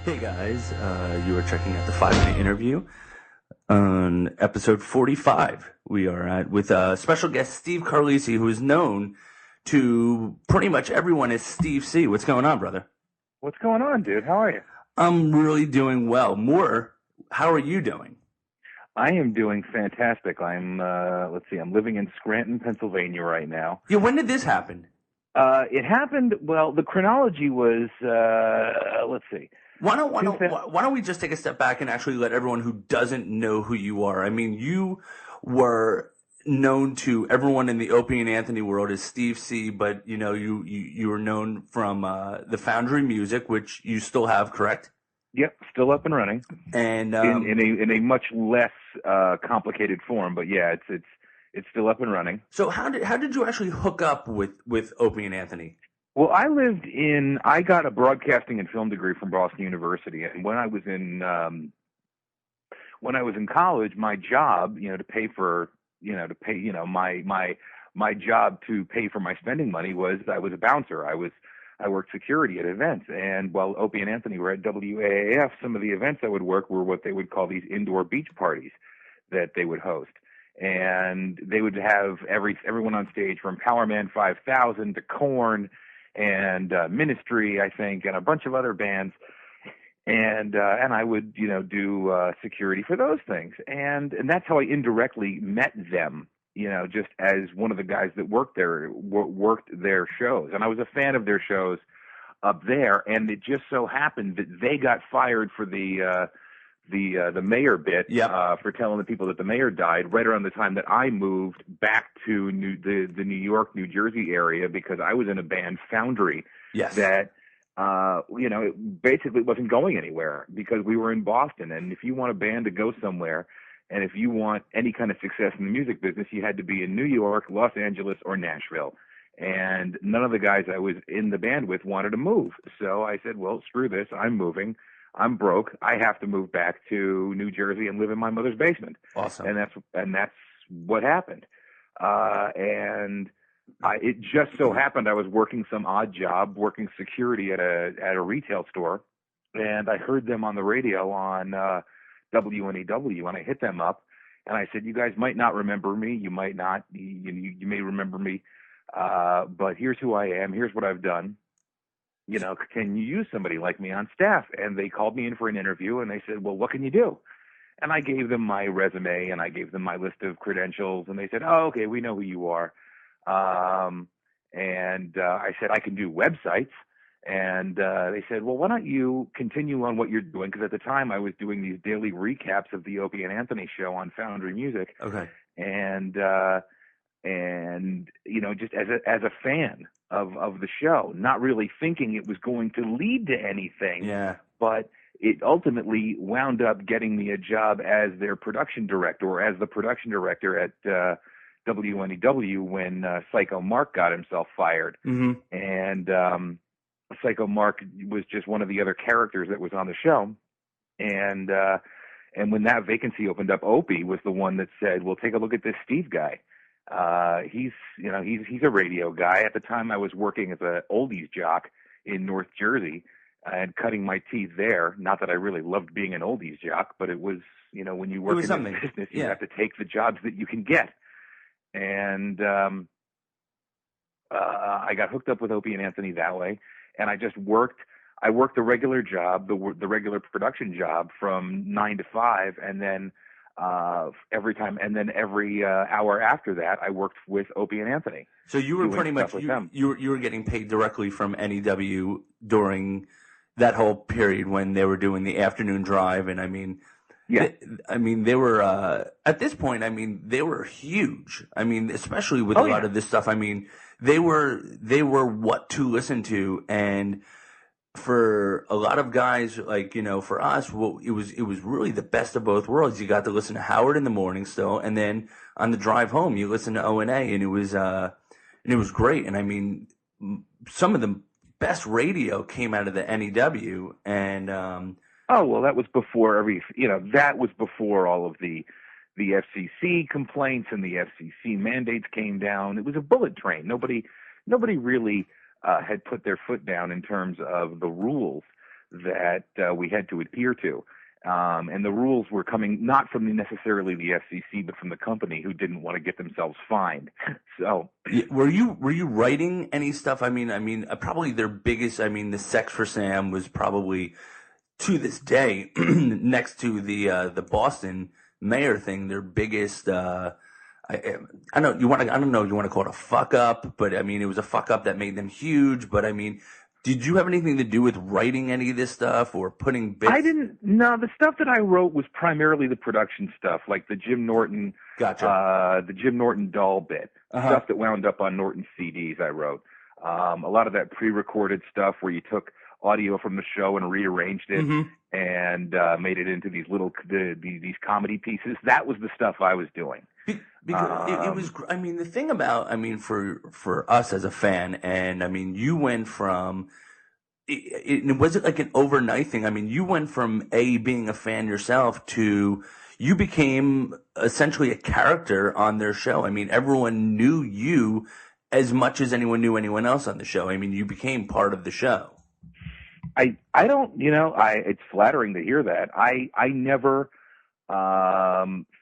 Hey guys, you are checking out the 5-minute interview on episode 45. We are with special guest Steve Carlisi, who is known to pretty much everyone as Steve C. What's going on, brother? What's going on, dude? How are you? I'm really doing well. How are you doing? I am doing fantastic. I'm living in Scranton, Pennsylvania right now. Yeah, when did this happen? It happened, well, the chronology was, let's see. Why don't we just take a step back and actually let everyone who doesn't know who you are? I mean, you were known to everyone in the Opie and Anthony world as Steve C, but you were known from the Foundry Music, which you still have, correct? Yep, still up and running, and in a much less complicated form, but yeah, it's still up and running. So how did you actually hook up with Opie and Anthony? Well, I got a broadcasting and film degree from Boston University, and when I was in college, my job, to pay my job to pay for my spending money was I was a bouncer. I worked security at events, and while Opie and Anthony were at WAAF, some of the events I would work were what they would call these indoor beach parties that they would host. And they would have everyone on stage from Powerman 5000 to Korn and Ministry, I think, and a bunch of other bands. And I would, do security for those things. And that's how I indirectly met them, just as one of the guys that worked their shows. And I was a fan of their shows up there. And it just so happened that they got fired for the mayor bit, for telling the people that the mayor died right around the time that I moved back to the New York, New Jersey area, because I was in a band, Foundry, that, it basically wasn't going anywhere because we were in Boston. And if you want a band to go somewhere, and if you want any kind of success in the music business, you had to be in New York, Los Angeles, or Nashville. And none of the guys I was in the band with wanted to move. So I said, well, screw this. I'm moving. I'm broke. I have to move back to New Jersey and live in my mother's basement. Awesome. And that's what happened. It just so happened I was working some odd job, working security at a retail store, and I heard them on the radio on WNEW, and I hit them up, and I said, "You guys might not remember me. You might not. You may remember me, but here's who I am. Here's what I've done. Can you use somebody like me on staff?" And they called me in for an interview, and they said, "Well, what can you do?" And I gave them my resume, and I gave them my list of credentials, and they said, "Oh, okay, we know who you are." I said, "I can do websites." And they said, "Well, why don't you continue on what you're doing?" Because at the time I was doing these daily recaps of the Opie and Anthony show on Foundry Music. Okay. And just as a fan of the show, not really thinking it was going to lead to anything. Yeah. But it ultimately wound up getting me a job as their production director, or as the production director at WNEW when Psycho Mark got himself fired. Mm-hmm. And Psycho Mark was just one of the other characters that was on the show. And when that vacancy opened up, Opie was the one that said, "Well, take a look at this Steve guy. He's a radio guy." At the time I was working as an oldies jock in North Jersey and cutting my teeth there. Not that I really loved being an oldies jock, but it was, when you work in this business, you have to take the jobs that you can get. And I got hooked up with Opie and Anthony that way, and I worked the regular job, the regular production job from 9 to 5, and then every hour after that, I worked with Opie and Anthony. So you were pretty much you were getting paid directly from NEW during that whole period when they were doing the afternoon drive, and I mean, they were at this point. I mean, they were huge. I mean, especially with a lot of this stuff. I mean, they were what to listen to, and for a lot of guys, like, for us, it was really the best of both worlds. You got to listen to Howard in the morning still, and then on the drive home, you listen to O&A, and it was great. And I mean, some of the best radio came out of the NEW, and that was before that was before all of the FCC complaints and the FCC mandates came down. It was a bullet train. Nobody really had put their foot down in terms of the rules that we had to adhere to. And the rules were coming not from necessarily the FCC, but from the company, who didn't want to get themselves fined. So, were you writing any stuff? I mean, probably their biggest. I mean, the Sex for Sam was probably, to this day, next to the Boston mayor thing, their biggest. I don't know. I don't know if you want to call it a fuck up, but I mean, it was a fuck up that made them huge. But I mean, did you have anything to do with writing any of this stuff or putting bits? I didn't. No, the stuff that I wrote was primarily the production stuff, like the Jim Norton, the Jim Norton doll bit, stuff that wound up on Norton CDs. I wrote a lot of that pre-recorded stuff where you took audio from the show and rearranged it and made it into these little these comedy pieces. That was the stuff I was doing. Because it was, I mean, the thing about, I mean, for us as a fan, and I mean, you went from, it wasn't like an overnight thing. I mean, you went from being a fan yourself to, you became essentially a character on their show. I mean, everyone knew you as much as anyone knew anyone else on the show. I mean, you became part of the show. I don't, it's flattering to hear that. I never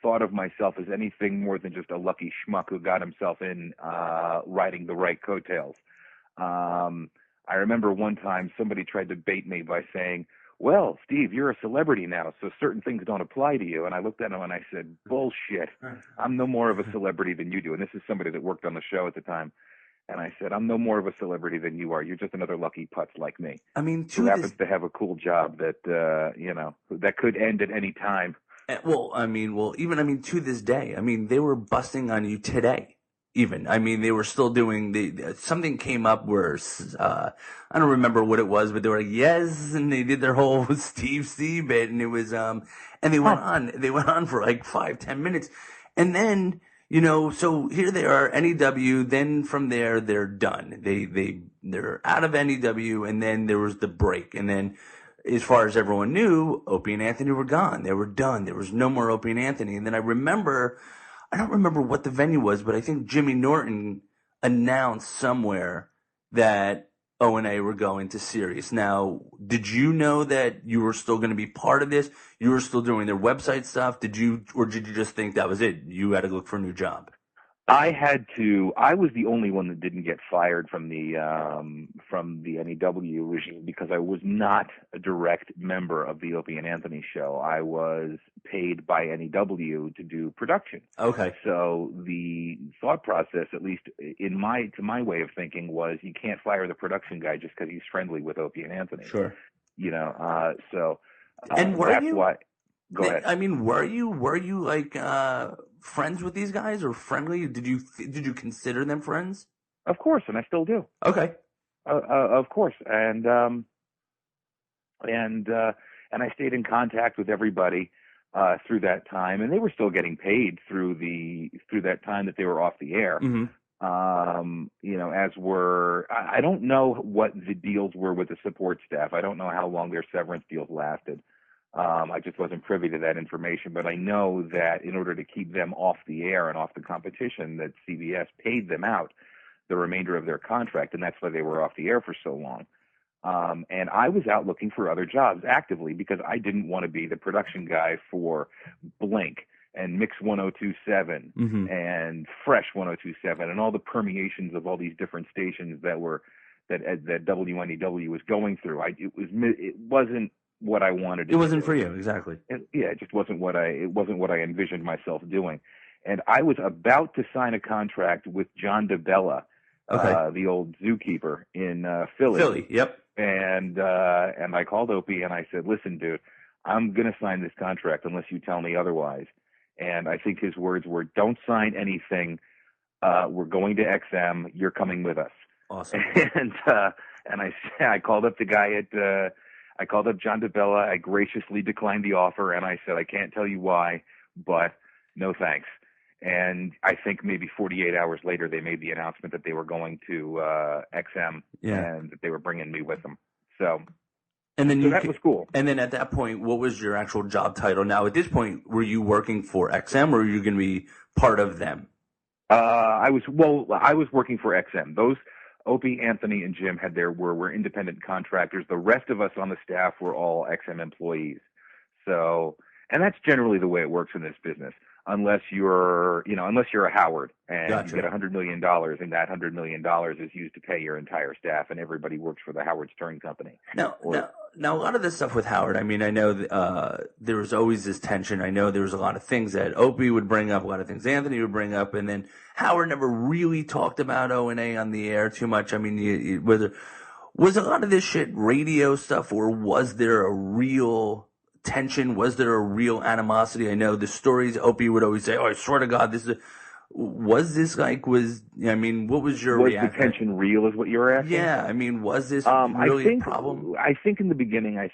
thought of myself as anything more than just a lucky schmuck who got himself in riding the right coattails. I remember one time somebody tried to bait me by saying, well, Steve, you're a celebrity now, so certain things don't apply to you. And I looked at him and I said, bullshit. I'm no more of a celebrity than you do. And this is somebody that worked on the show at the time. And I said, I'm no more of a celebrity than you are. You're just another lucky putz like me. I mean, who happens to have a cool job that, that could end at any time. Even to this day, I mean, they were busting on you today. Even, I mean, they were still doing something came up where, I don't remember what it was, but they were like, yes, and they did their whole Steve C bit, and it was, and they went on for like 5-10 minutes. And then, so here they are, NEW, then from there, they're done. They're out of NEW, and then there was the break. And then, as far as everyone knew, Opie and Anthony were gone. They were done. There was no more Opie and Anthony. And then I don't remember what the venue was, but I think Jimmy Norton announced somewhere that O&A were going to Sirius. Now, did you know that you were still going to be part of this? You were still doing their website stuff? Or did you just think that was it? You had to look for a new job? I was the only one that didn't get fired from the NEW regime because I was not a direct member of the Opie and Anthony show. I was paid by NEW to do production. Okay. So the thought process, at least to my way of thinking, was you can't fire the production guy just because he's friendly with Opie and Anthony. Sure. And that's why. Go ahead. I mean, were you like friends with these guys or friendly? Did you consider them friends? Of course, and I still do. Okay. Of course, and I stayed in contact with everybody through that time, and they were still getting paid through that time that they were off the air. Mm-hmm. I don't know what the deals were with the support staff. I don't know how long their severance deals lasted. I just wasn't privy to that information, but I know that in order to keep them off the air and off the competition, that CBS paid them out the remainder of their contract, and that's why they were off the air for so long. And I was out looking for other jobs actively because I didn't want to be the production guy for Blink and Mix 1027 mm-hmm. and Fresh 1027 and all the permeations of all these different stations that WNEW was going through. It wasn't what I wanted to do. It wasn't for you, exactly. It just wasn't what I envisioned myself doing. And I was about to sign a contract with John DeBella, the old zookeeper in Philly. Philly, yep. And I called Opie and I said, listen, dude, I'm going to sign this contract unless you tell me otherwise. And I think his words were, don't sign anything. We're going to XM. You're coming with us. Awesome. And I called up the guy I called up John DeBella. I graciously declined the offer, and I said, I can't tell you why, but no thanks. And I think maybe 48 hours later, they made the announcement that they were going to XM and that they were bringing me with them. So that was cool. And then at that point, what was your actual job title? Now, at this point, were you working for XM, or were you going to be part of them? I was working for XM. Opie, Anthony, and Jim were independent contractors. The rest of us on the staff were all XM employees. So, and that's generally the way it works in this business. Unless you're a Howard and Gotcha. you get $100 million, and that $100 million is used to pay your entire staff, and everybody works for the Howard Stern Company. Now, a lot of this stuff with Howard, I mean, I know there was always this tension. I know there was a lot of things that Opie would bring up, a lot of things Anthony would bring up, and then Howard never really talked about O&A on the air too much. I mean, was a lot of this shit radio stuff, or was there a real tension? Was there a real animosity? I know the stories Opie would always say, "Oh, I swear to God, this is." What was your reaction? Was the tension real? Is what you're asking? Yeah, I mean, was this really a problem? I think in the beginning, I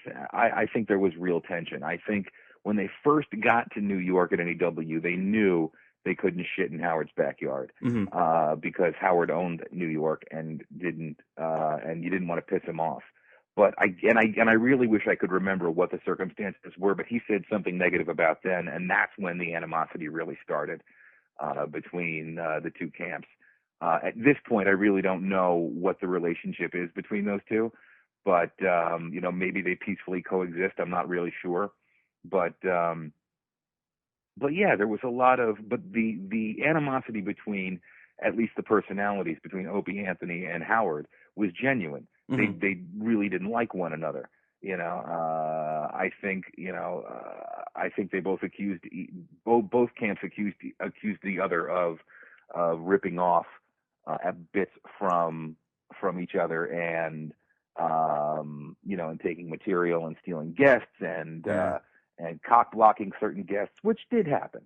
think there was real tension. I think when they first got to New York at NEW, they knew they couldn't shit in Howard's backyard, because Howard owned New York and you didn't want to piss him off. But I really wish I could remember what the circumstances were. But he said something negative about them, and that's when the animosity really started between the two camps. At this point, I really don't know what the relationship is between those two. But maybe they peacefully coexist. I'm not really sure. But yeah, there was a lot of. But the animosity between, at least the personalities between Opie, Anthony, and Howard was genuine. Mm-hmm. They really didn't like one another. I think they both accused both camps accused the other of ripping off bits from each other, and and taking material and stealing guests and cock blocking certain guests, which did happen.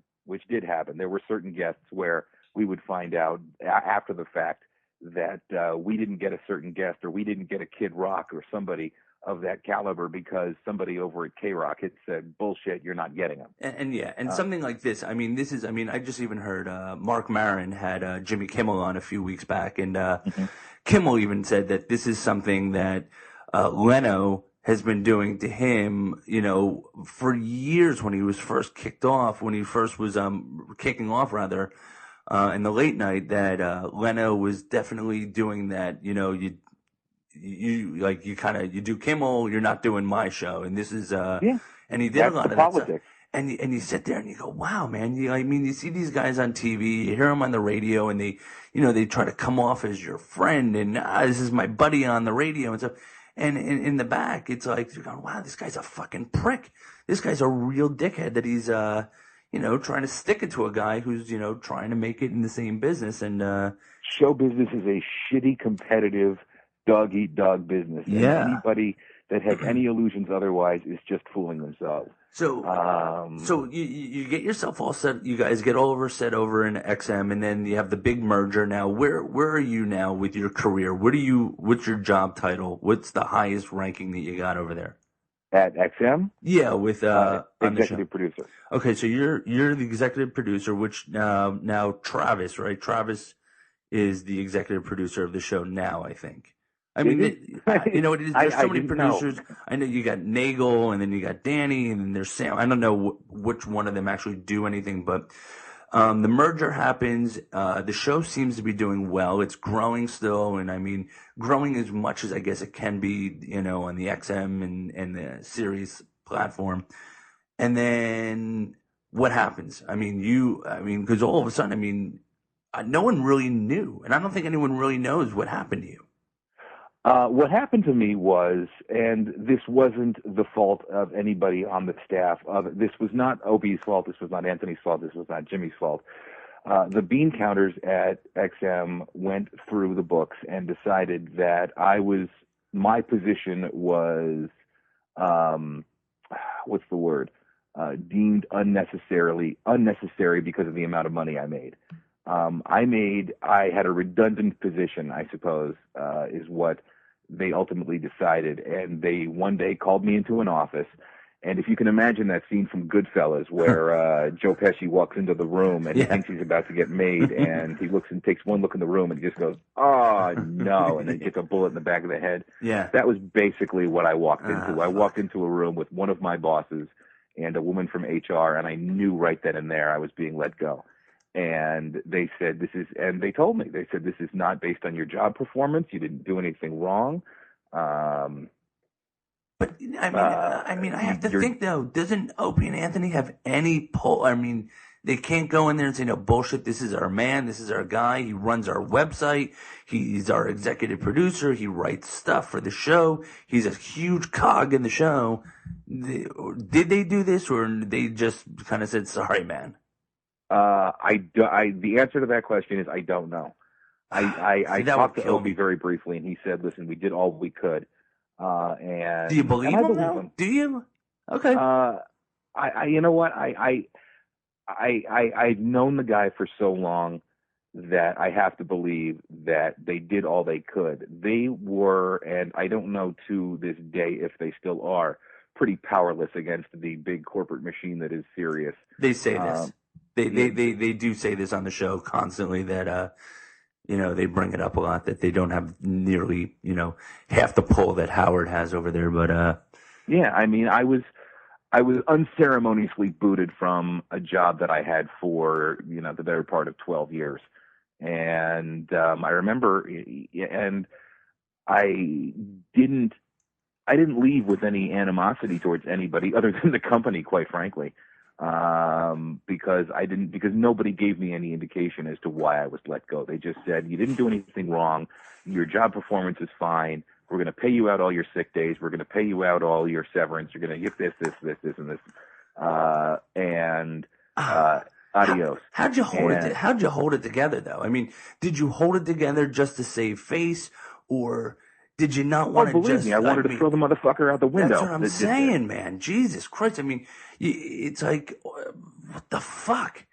There were certain guests where we would find out after the fact that we didn't get a certain guest, or we didn't get a Kid Rock or somebody of that caliber because somebody over at K-Rock had said, bullshit, you're not getting them. And something like this, I just even heard Mark Maron had Jimmy Kimmel on a few weeks back, and Kimmel even said that this is something that Leno has been doing to him, for years when he was first kicking off in the late night, that Leno was definitely doing that. You do Kimmel, you're not doing my show, and this is and he did a lot of that stuff. And you sit there and you go, wow, man. You see these guys on TV, you hear them on the radio, and they try to come off as your friend, and this is my buddy on the radio and stuff. And in the back, it's like you're going, wow, this guy's a fucking prick. This guy's a real dickhead that he's trying to stick it to a guy who's trying to make it in the same business. And show business is a shitty, competitive, dog-eat-dog business. Yeah. And anybody that has any illusions otherwise is just fooling themselves. So you get yourself all set. You guys get all set over in XM, and then you have the big merger. Now, where are you now with your career? What's your job title? What's the highest ranking that you got over there? At XM? Yeah, with executive producer. Okay, so you're the executive producer, which now Travis, right? Travis is the executive producer of the show now, I think. I mean, you know what it is? There's so many producers. I know you got Nagel, and then you got Danny, and then there's Sam. I don't know which one of them actually do anything, but the merger happens. The show seems to be doing well. It's growing still, and growing as much as I guess it can be, on the XM and the Sirius platform. And then what happens? Because all of a sudden, no one really knew, and I don't think anyone really knows what happened to you. What happened to me was, and this wasn't the fault of anybody on the staff. This was not Opie's fault. This was not Anthony's fault. This was not Jimmy's fault. The bean counters at XM went through the books and decided that my position was, deemed unnecessary because of the amount of money I made. I had a redundant position, I suppose, is what they ultimately decided. And they one day called me into an office. And if you can imagine that scene from Goodfellas where Joe Pesci walks into the room and he thinks he's about to get made, and he looks and takes one look in the room and he just goes, oh, no, and then gets a bullet in the back of the head. Yeah. That was basically what I walked into. I walked into a room with one of my bosses and a woman from HR, and I knew right then and there I was being let go. And they said, and they told me, they said, this is not based on your job performance. You didn't do anything wrong. But I mean, I have to think though. Doesn't Opie and Anthony have any pull? I mean, they can't go in there and say, no, bullshit. This is our man. This is our guy. He runs our website. He's our executive producer. He writes stuff for the show. He's a huge cog in the show. Did they do this, or they just kind of said, sorry, man? The answer to that question is I don't know. I talked to Opie very briefly, and he said, listen, we did all we could. And do you believe him now? Do you? Okay. You know what? I've known the guy for so long that I have to believe that they did all they could. They were, and I don't know to this day if they still are, pretty powerless against the big corporate machine that is Sirius. They say this. They do say this on the show constantly that they bring it up a lot that they don't have nearly, half the pull that Howard has over there. But yeah, I mean, I was unceremoniously booted from a job that I had for, the better part of 12 years. And I remember, and I didn't leave with any animosity towards anybody other than the company, quite frankly. Because nobody gave me any indication as to why I was let go. They just said, you didn't do anything wrong. Your job performance is fine. We're going to pay you out all your sick days. We're going to pay you out all your severance. You're going to get this, and this. Adios. How'd you hold it together, though? I mean, did you hold it together just to save face, or did you not want to just... believe me, I wanted to throw the motherfucker out the window. That's what I'm saying, man. Jesus Christ. I mean, it's like, what the fuck?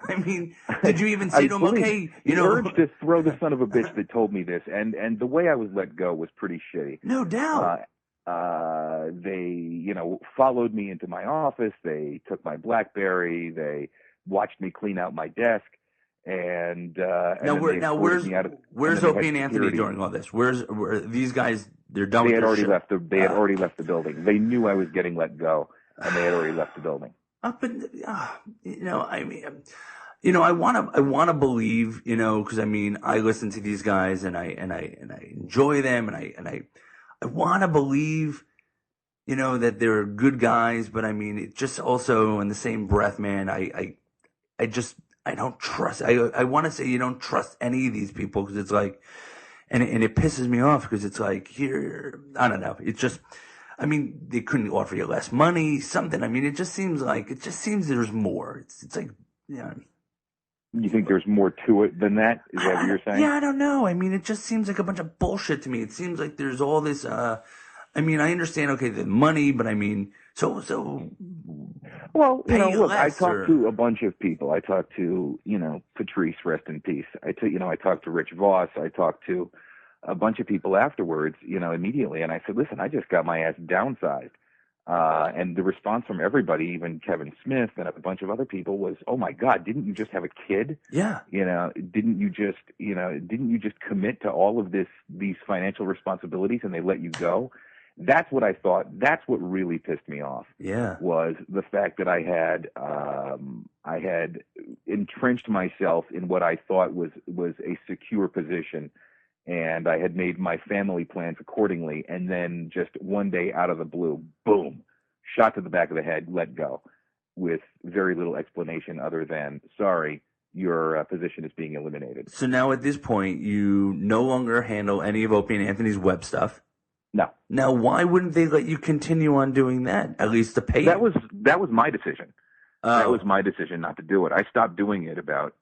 I mean, did you even say to him, okay, the urge to throw the son of a bitch that told me this, and the way I was let go was pretty shitty. No doubt. They, followed me into my office. They took my BlackBerry. They watched me clean out my desk. And where's Opie and Anthony during all this? Where these guys? They're done. They had already left the building. They knew I was getting let go, and they had already left the building. I want to believe, because I mean, I listen to these guys and I enjoy them, and I want to believe, that they're good guys, but I mean, it just also in the same breath, man, I don't trust. I want to say you don't trust any of these people, because it's like, and it pisses me off, because it's like, here, I don't know. It's just, I mean, they couldn't offer you less money, something. I mean, it just seems there's more. It's like, You think there's more to it than that? Is that what you're saying? Yeah, I don't know. I mean, it just seems like a bunch of bullshit to me. It seems like there's all this, I mean, I understand, okay, the money, but I mean, so. Well, look, I talked to a bunch of people. I talked to, Patrice, rest in peace. I talked to Rich Voss. I talked to a bunch of people afterwards, immediately. And I said, listen, I just got my ass downsized. And the response from everybody, even Kevin Smith and a bunch of other people, was, oh my God, didn't you just have a kid? Yeah. Didn't you just commit to all of these financial responsibilities and they let you go? That's what I thought. That's what really pissed me off. Yeah. Was the fact that I had entrenched myself in what I thought was a secure position, and I had made my family plans accordingly, and then just one day out of the blue, boom, shot to the back of the head, let go, with very little explanation other than, sorry, your position is being eliminated. So now at this point, you no longer handle any of Opie and Anthony's web stuff. No. Now, why wouldn't they let you continue on doing that, at least to pay you? That was my decision. That was my decision not to do it. I stopped doing it about,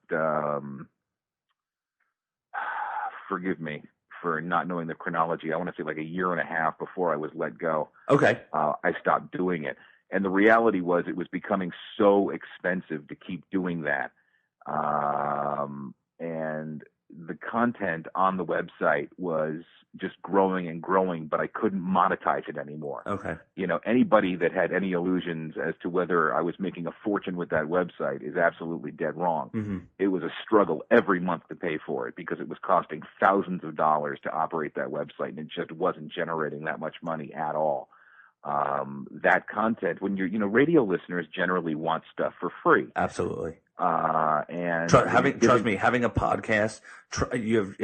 forgive me for not knowing the chronology, I want to say like a year and a half before I was let go. Okay. I stopped doing it. And the reality was it was becoming so expensive to keep doing that. And the content on the website was just growing and growing, but I couldn't monetize it anymore. Okay. Anybody that had any illusions as to whether I was making a fortune with that website is absolutely dead wrong. Mm-hmm. It was a struggle every month to pay for it because it was costing thousands of dollars to operate that website, and it just wasn't generating that much money at all. That content, when you're, radio listeners generally want stuff for free. Absolutely. And trust me, having a podcast, you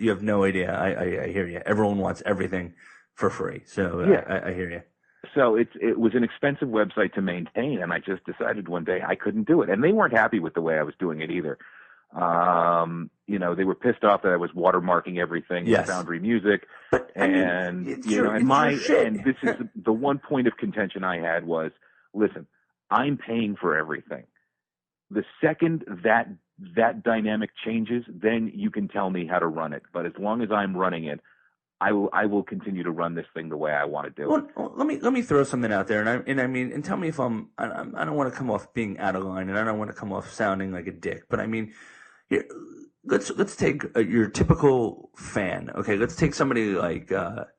have no idea. I hear you. Everyone wants everything for free, so yeah. I hear you. So it was an expensive website to maintain, and I just decided one day I couldn't do it. And they weren't happy with the way I was doing it either. They were pissed off that I was watermarking everything with Foundry Music. But, and this is the one point of contention I had was, listen, I'm paying for everything. The second that dynamic changes, then you can tell me how to run it. But as long as I'm running it, I will continue to run this thing the way I want to do it. Well, let me throw something out there, and tell me if I don't want to come off being out of line, and I don't want to come off sounding like a dick, but I mean, let's take your typical fan. Okay, let's take somebody like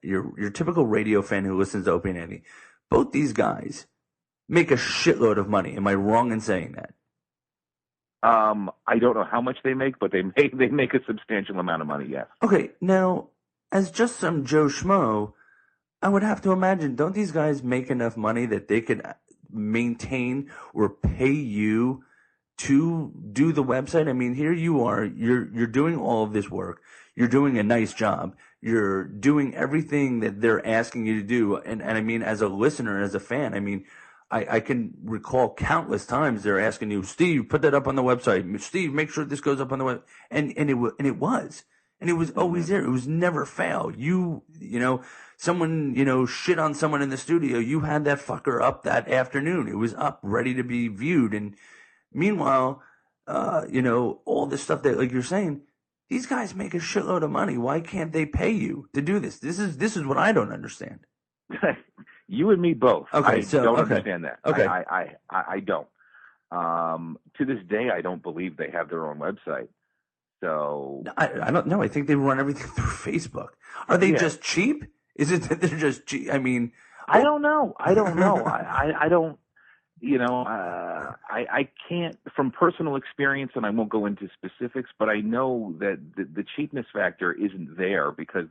your typical radio fan who listens to Opie and Anthony. Both these guys make a shitload of money. Am I wrong in saying that? I don't know how much they make, but they make a substantial amount of money. Yes. Okay, now, as just some Joe Schmo, I would have to imagine, don't these guys make enough money that they could maintain or pay you to do the website? I mean, here you are, you're doing all of this work. You're doing a nice job. You're doing everything that they're asking you to do. And I mean, as a listener, as a fan, I mean, I can recall countless times they're asking you, Steve, put that up on the website. Steve, make sure this goes up on the web. And it was. And it was always there. It was never fail. Someone, shit on someone in the studio. You had that fucker up that afternoon. It was up, ready to be viewed. And meanwhile, all this stuff that, like you're saying, these guys make a shitload of money. Why can't they pay you to do this? This is what I don't understand. You and me both. Okay, I don't understand that. Okay. I don't. To this day, I don't believe they have their own website. So I don't know. I think they run everything through Facebook. Are they just cheap? Is it that they're just cheap? I mean, I don't know. I don't. I can't, from personal experience, and I won't go into specifics, but I know that the cheapness factor isn't there because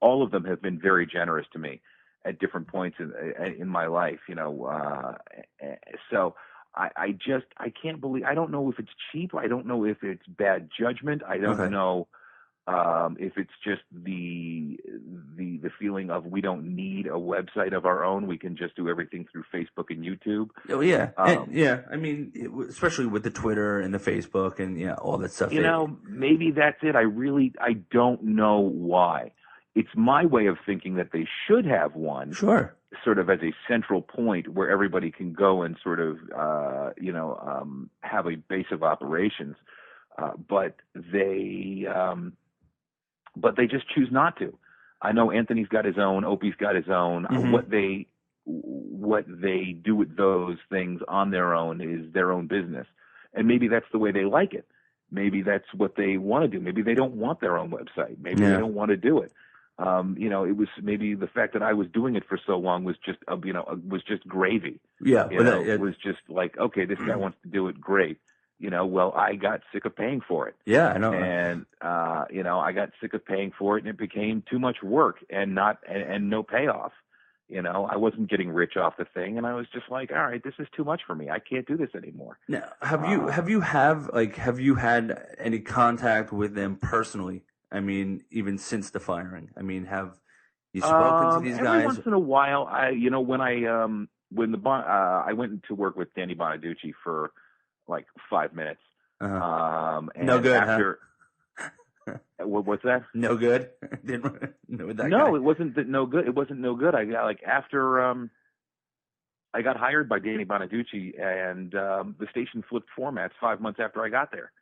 all of them have been very generous to me at different points in my life. So. I can't believe. I don't know if it's cheap. I don't know if it's bad judgment. I don't know if it's just the feeling of we don't need a website of our own. We can just do everything through Facebook and YouTube. Oh yeah, I mean, especially with the Twitter and the Facebook and all that stuff. Maybe that's it. I don't know why. It's my way of thinking that they should have one. Sure. Sort of as a central point where everybody can go and sort of, have a base of operations, but they just choose not to. I know Anthony's got his own, Opie's got his own. Mm-hmm. What they do with those things on their own is their own business, and maybe that's the way they like it. Maybe that's what they want to do. Maybe they don't want their own website. Maybe they don't want to do it. It was maybe the fact that I was doing it for so long was just, was just gravy. Yeah. It was just like, okay, this guy wants to do it. Great. Well, I got sick of paying for it. Yeah, I know. And, I got sick of paying for it and it became too much work and no payoff. I wasn't getting rich off the thing, and I was just like, all right, this is too much for me. I can't do this anymore. Now, have you had any contact with them personally? I mean, even since the firing. I mean, have you spoken to these guys? Every once in a while, I went to work with Danny Bonaducci for like 5 minutes. And no good. After, huh? What's that? No good. Didn't know that no, guy. It wasn't no good. It wasn't no good. I got after I got hired by Danny Bonaducci, and the station flipped formats 5 months after I got there.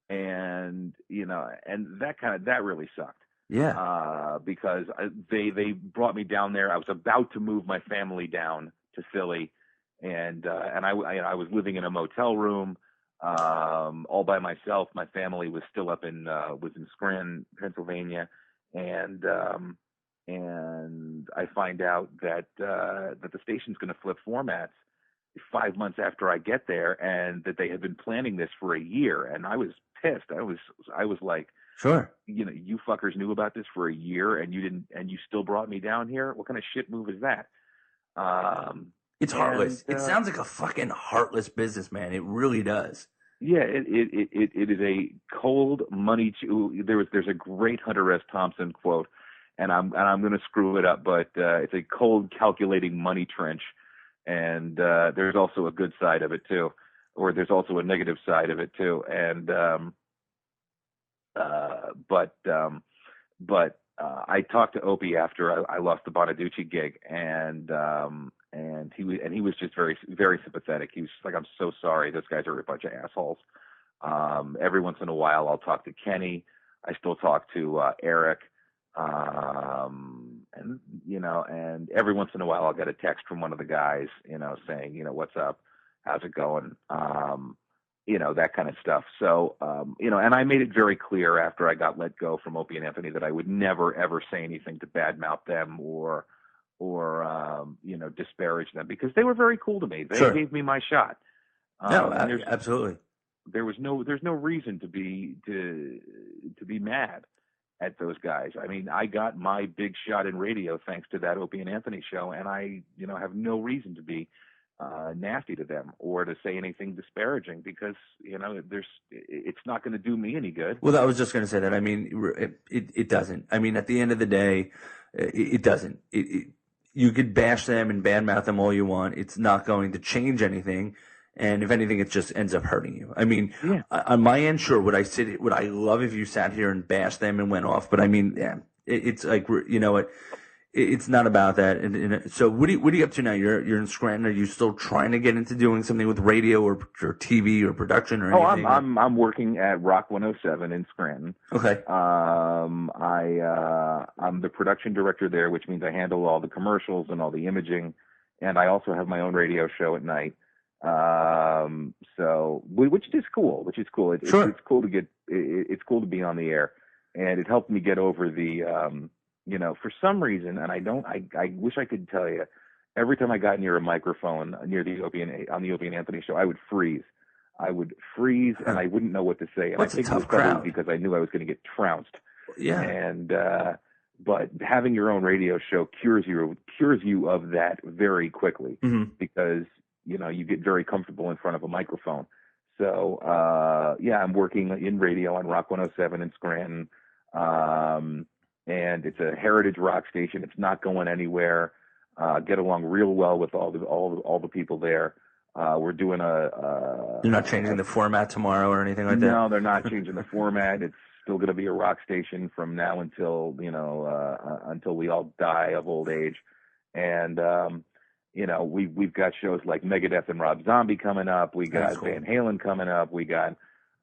And and that really sucked. Yeah. Because they brought me down there. I was about to move my family down to Philly, and I was living in a motel room, all by myself. My family was still was in Scranton, Pennsylvania, and I find out that the station's going to flip formats 5 months after I get there, and that they had been planning this for a year, and I was pissed. I was like, sure, you fuckers knew about this for a year, and you didn't, and you still brought me down here. What kind of shit move is that? It's heartless. It sounds like a fucking heartless business, man. It really does. Yeah, it is a cold money. There's a great Hunter S. Thompson quote, and I'm going to screw it up, but it's a cold, calculating money trench, and there's also a good side of it too, or there's also a negative side of it too, and but I talked to Opie after I lost the Bonaducci gig, and he was just very, very sympathetic. He was just like, "I'm so sorry. Those guys are a bunch of assholes." Every once in a while, I'll talk to Kenny. I still talk to Eric, and every once in a while, I'll get a text from one of the guys, saying, "What's up? How's it going?" That kind of stuff. So, and I made it very clear after I got let go from Opie and Anthony that I would never, ever say anything to badmouth them or disparage them, because they were very cool to me. They Sure. gave me my shot. No, absolutely. There's no reason to be mad at those guys. I mean, I got my big shot in radio thanks to that Opie and Anthony show, and I, have no reason to be nasty to them or to say anything disparaging, because it's not going to do me any good. Well, I was just going to say that. I mean, it doesn't. I mean, at the end of the day, it doesn't. You could bash them and badmouth them all you want. It's not going to change anything. And if anything, it just ends up hurting you. I mean, on my end, sure, would I love if you sat here and bashed them and went off? But I mean, it's like, it's not about that. And so what are you up to now? You're in Scranton. Are you still trying to get into doing something with radio or TV or production or anything? I'm working at Rock 107 in Scranton. Okay. I'm the production director there, which means I handle all the commercials and all the imaging, and I also have my own radio show at night. Which is cool. Sure. It's cool to get. It's cool to be on the air, and it helped me get over the. For some reason, and I wish I could tell you, every time I got near a microphone near on the Opie and Anthony show, I would freeze. And I wouldn't know what to say. And That's I think a tough it was probably crowd. because I knew I was going to get trounced. Yeah. And but having your own radio show cures you of that very quickly, because you get very comfortable in front of a microphone. So I'm working in radio on Rock 107 in Scranton. And it's a heritage rock station. It's not going anywhere. Get along real well with all the people there. We're doing You're not changing the format tomorrow or anything like that? No, they're not changing the format. It's still going to be a rock station from now until until we all die of old age. And we've got shows like Megadeth and Rob Zombie coming up. We got cool. Van Halen coming up. We got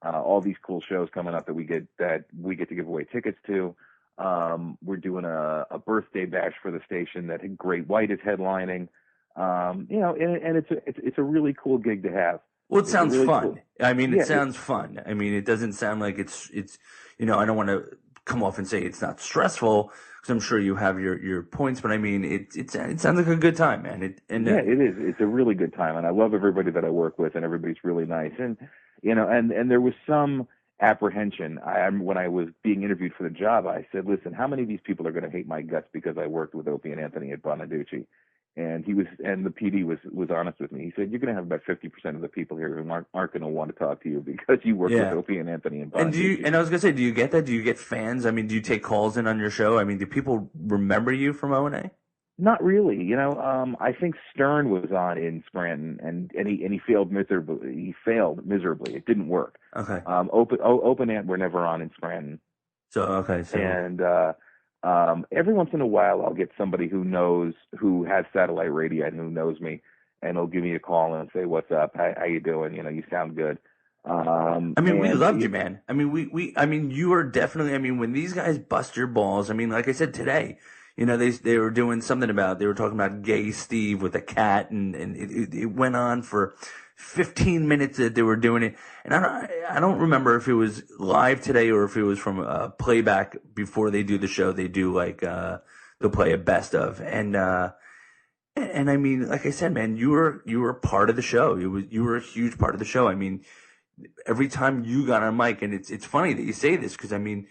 all these cool shows coming up that we get to give away tickets to. We're doing a birthday bash for the station that Great White is headlining. And it's a really cool gig to have. Well, it sounds really fun. Cool. I mean, it sounds fun. I mean, it doesn't sound like it's I don't want to come off and say it's not stressful, because I'm sure you have your points, but I mean, it sounds like a good time, man. It is. It's a really good time, and I love everybody that I work with, and everybody's really nice. And and there was some apprehension. When I was being interviewed for the job, I said, "Listen, how many of these people are going to hate my guts because I worked with Opie and Anthony at Bonaducci?" And the PD was honest with me. He said, "You're going to have about 50% of the people here who aren't going to want to talk to you because you worked with Opie and Anthony and Bonaducci." And I was going to say, do you get that? Do you get fans? I mean, do you take calls in on your show? I mean, do people remember you from O&A? Not really. I think Stern was on in Scranton, and he failed miserably. It didn't work. Okay. Open Ant were never on in Scranton. And every once in a while, I'll get somebody who has satellite radio and who knows me, and they'll give me a call and say, "What's up? How you doing? You sound good." We loved you, man. I mean, you are definitely. I mean, when these guys bust your balls, I mean, like I said today. They were doing something they were talking about Gay Steve with a cat, and it went on for 15 minutes that they were doing it. And I don't remember if it was live today or if it was from playback before they do the show. They do they'll play a best of. And I mean, like I said, man, you were part of the show. You were a huge part of the show. I mean, every time you got on mic, and it's funny that you say this, because I mean,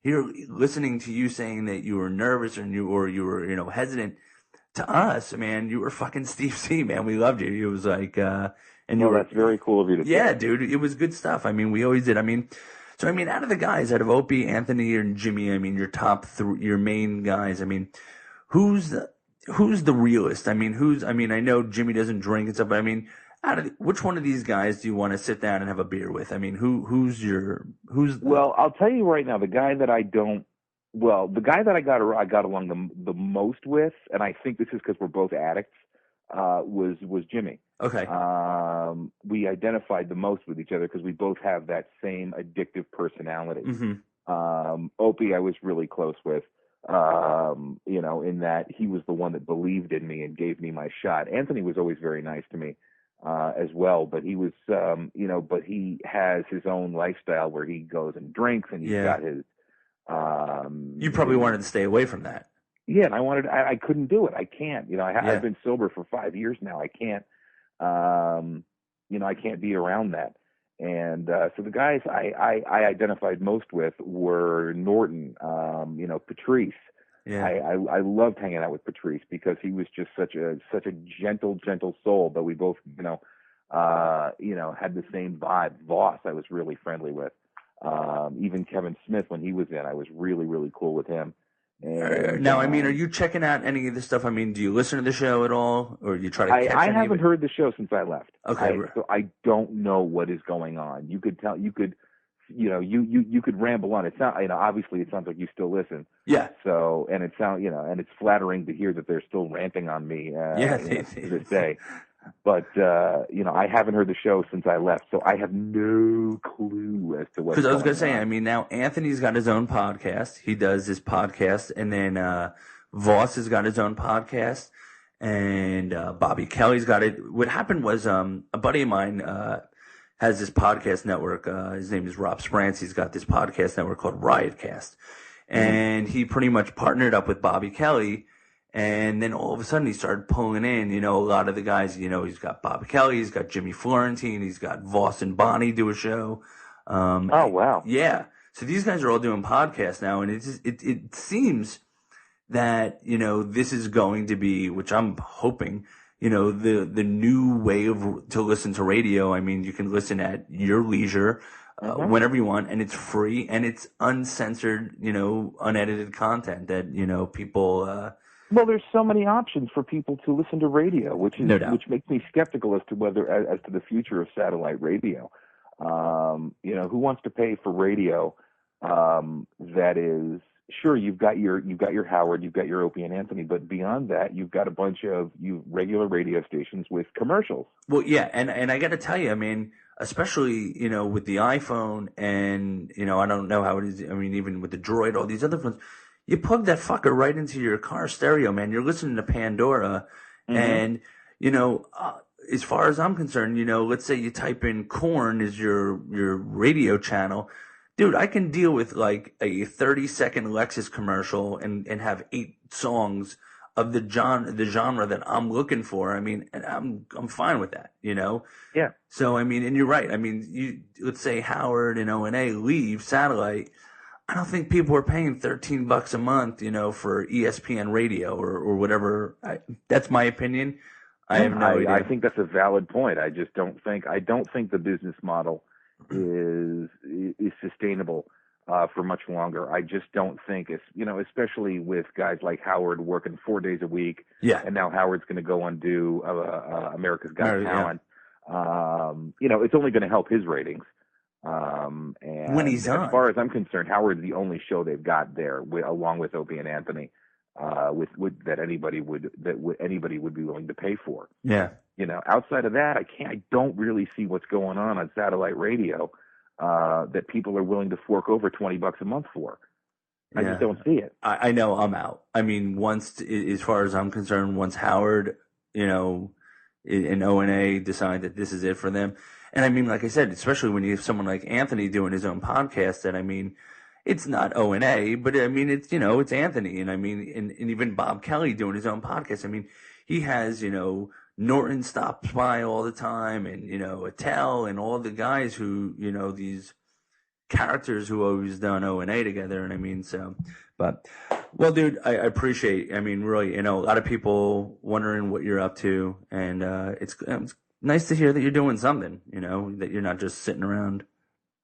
here, listening to you saying that you were nervous or you were hesitant, to us, man, you were fucking Steve C, man. We loved you. It was like, and you were, that's very cool of you to say. Yeah, dude, it was good stuff. I mean, we always did. I mean, so I mean, out of the guys, out of Opie, Anthony, and Jimmy, I mean, your top three, your main guys. I mean, who's the realist? I mean, I know Jimmy doesn't drink and stuff, but I mean, which one of these guys do you want to sit down and have a beer with? I mean, who's? Well, I'll tell you right now, the guy that I got along the most with, and I think this is because we're both addicts, was Jimmy. Okay. We identified the most with each other because we both have that same addictive personality. Mm-hmm. Opie, I was really close with, in that he was the one that believed in me and gave me my shot. Anthony was always very nice to me, as well, but he was, but he has his own lifestyle where he goes and drinks, and he's got his, you probably wanted to stay away from that. Yeah, and I couldn't do it. I can't. I've been sober for 5 years now. I can't. I can't be around that. And so the guys I identified most with were Norton, Patrice. Yeah. I loved hanging out with Patrice because he was just such a gentle soul. But we both, had the same vibe. Voss, I was really friendly with. Even Kevin Smith, when he was in, I was really, really cool with him. And, now, I mean, are you checking out any of this stuff? I mean, do you listen to the show at all, or do you try to catch I haven't heard the show since I left. Okay. So I don't know what is going on. You could ramble on. It's not, obviously it sounds like you still listen. Yeah. So, and it sounds, and it's flattering to hear that they're still ranting on me, to this day. But, I haven't heard the show since I left, so I have no clue as to what's going on. Because I was going to say, I mean, now Anthony's got his own podcast. He does his podcast, and then Voss has got his own podcast, and Bobby Kelly's got it. What happened was a buddy of mine has this podcast network. His name is Rob Sprance. He's got this podcast network called Riotcast, and he pretty much partnered up with Bobby Kelly. And then all of a sudden he started pulling in, a lot of the guys, he's got Bob Kelly, he's got Jimmy Florentine, he's got Voss and Bonnie do a show. Oh, wow. Yeah. So these guys are all doing podcasts now, and it seems that, this is going to be, which I'm hoping, the new way to listen to radio. I mean, you can listen at your leisure, whenever you want, and it's free, and it's uncensored, unedited content that, people, well, there's so many options for people to listen to radio, which makes me skeptical as to the future of satellite radio. Who wants to pay for radio? That is, sure, you've got your Howard, you've got your Opie and Anthony, but beyond that, you've got a bunch of regular radio stations with commercials. Well, yeah, and I got to tell you, I mean, especially with the iPhone, and I don't know how it is. I mean, even with the Droid, all these other phones. You plug that fucker right into your car stereo, man. You're listening to Pandora, and as far as I'm concerned, let's say you type in Korn as your radio channel, dude. I can deal with like a 30-second Lexus commercial and have 8 songs of the genre that I'm looking for. I mean, and I'm fine with that, Yeah. So I mean, and you're right. I mean, let's say Howard and O&A leave satellite. I don't think people are paying $13 a month, for ESPN radio or whatever. That's my opinion. I have no idea. I think that's a valid point. I don't think the business model is sustainable for much longer. I just don't think it's, especially with guys like Howard working 4 days a week. Yeah. And now Howard's going to go and do America's Got Talent. Yeah. It's only going to help his ratings. And when he's on, as far as I'm concerned, Howard's the only show they've got there, along with Opie and Anthony, that anybody would be willing to pay for. Yeah. Outside of that, I don't really see what's going on satellite radio, that people are willing to fork over $20 a month for. I just don't see it. I know I'm out. I mean, as far as I'm concerned, once Howard, and O&A decide that this is it for them. And I mean, like I said, especially when you have someone like Anthony doing his own podcast, that I mean, it's not O&A, but I mean, it's, it's Anthony. And I mean, and even Bob Kelly doing his own podcast. I mean, he has, Norton stops by all the time, and, Attell and all the guys who, these characters who always done O&A together. And I mean, so, but, well, dude, I appreciate, I mean, really, a lot of people wondering what you're up to. And it's nice to hear that you're doing something, that you're not just sitting around.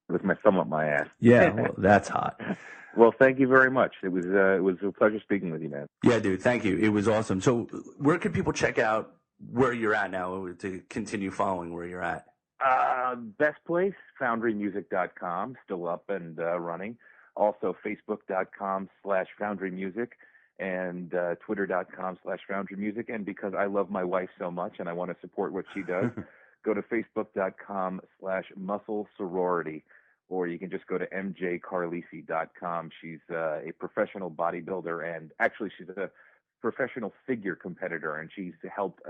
With my thumb up my ass. Yeah, well, that's hot. Well, thank you very much. It was a pleasure speaking with you, man. Yeah, dude, thank you. It was awesome. So where can people check out where you're at now to continue following where you're at? Best place, foundrymusic.com, still up and running. Also, facebook.com/foundrymusic and twitter.com/foundrymusic. And because I love my wife so much and I want to support what she does, go to facebook.com/musclesorority. Or you can just go to mjcarlisi.com. She's a professional bodybuilder, and actually she's a professional figure competitor, and she's helped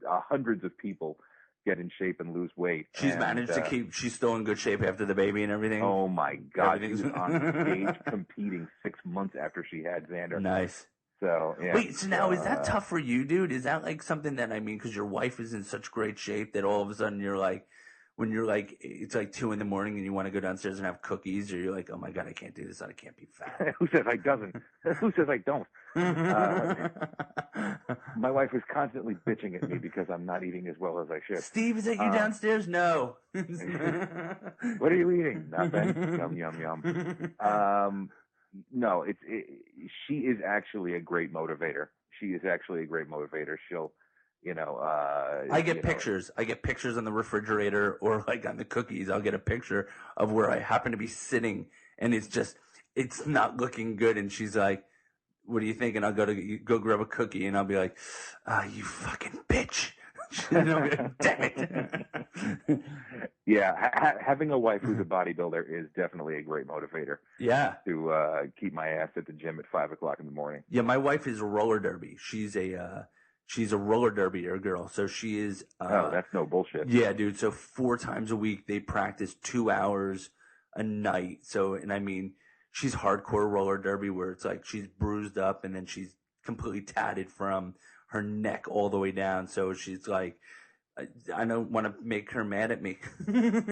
hundreds of people get in shape and lose weight. She's managed to she's still in good shape after the baby and everything? Oh, my God. She was on stage competing 6 months after she had Xander. Nice. So, yeah. Wait, so now is that tough for you, dude? Is that like something that, because your wife is in such great shape that all of a sudden you're like, when you're like, it's like 2 a.m. and you want to go downstairs and have cookies, or you're like, oh my God, I can't do this. I can't be fat. Who says I doesn't? Who says I don't? My wife is constantly bitching at me because I'm not eating as well as I should. Steve, is that you downstairs? No. What are you eating? Nothing. Yum, yum, yum. No, she is actually a great motivator. She'll, I get pictures. I get pictures on the refrigerator or like on the cookies. I'll get a picture of where I happen to be sitting and it's not looking good. And she's like, what do you think? And I'll go grab a cookie and I'll be like, you fucking bitch. Damn it. Yeah. Having a wife who's a bodybuilder is definitely a great motivator. Yeah. To keep my ass at the gym at 5 o'clock in the morning. Yeah. My wife is a roller derby. She's a roller derby girl. So she is. Oh, that's no bullshit. Yeah, dude. So 4 times a week, they practice 2 hours a night. So, and I mean, she's hardcore roller derby where it's like she's bruised up and then she's completely tatted from her neck all the way down. So she's like, I don't want to make her mad at me. That's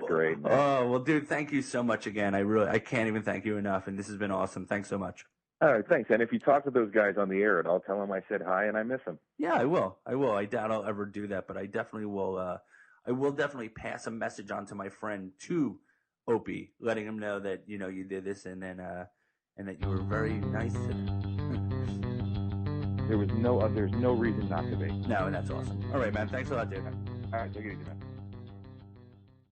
great, man. Oh, well, dude, thank you so much again. I can't even thank you enough. And this has been awesome. Thanks so much. All right, thanks. And if you talk to those guys on the air, I'll tell them I said hi and I miss them. Yeah, I will. I doubt I'll ever do that, but I definitely will. I will definitely pass a message on to my friend, to Opie, letting him know that, you did this and then, and that you were very nice to them. There's no reason not to be. No, and that's awesome. All right, man. Thanks a lot, dude. All right, take it easy, man.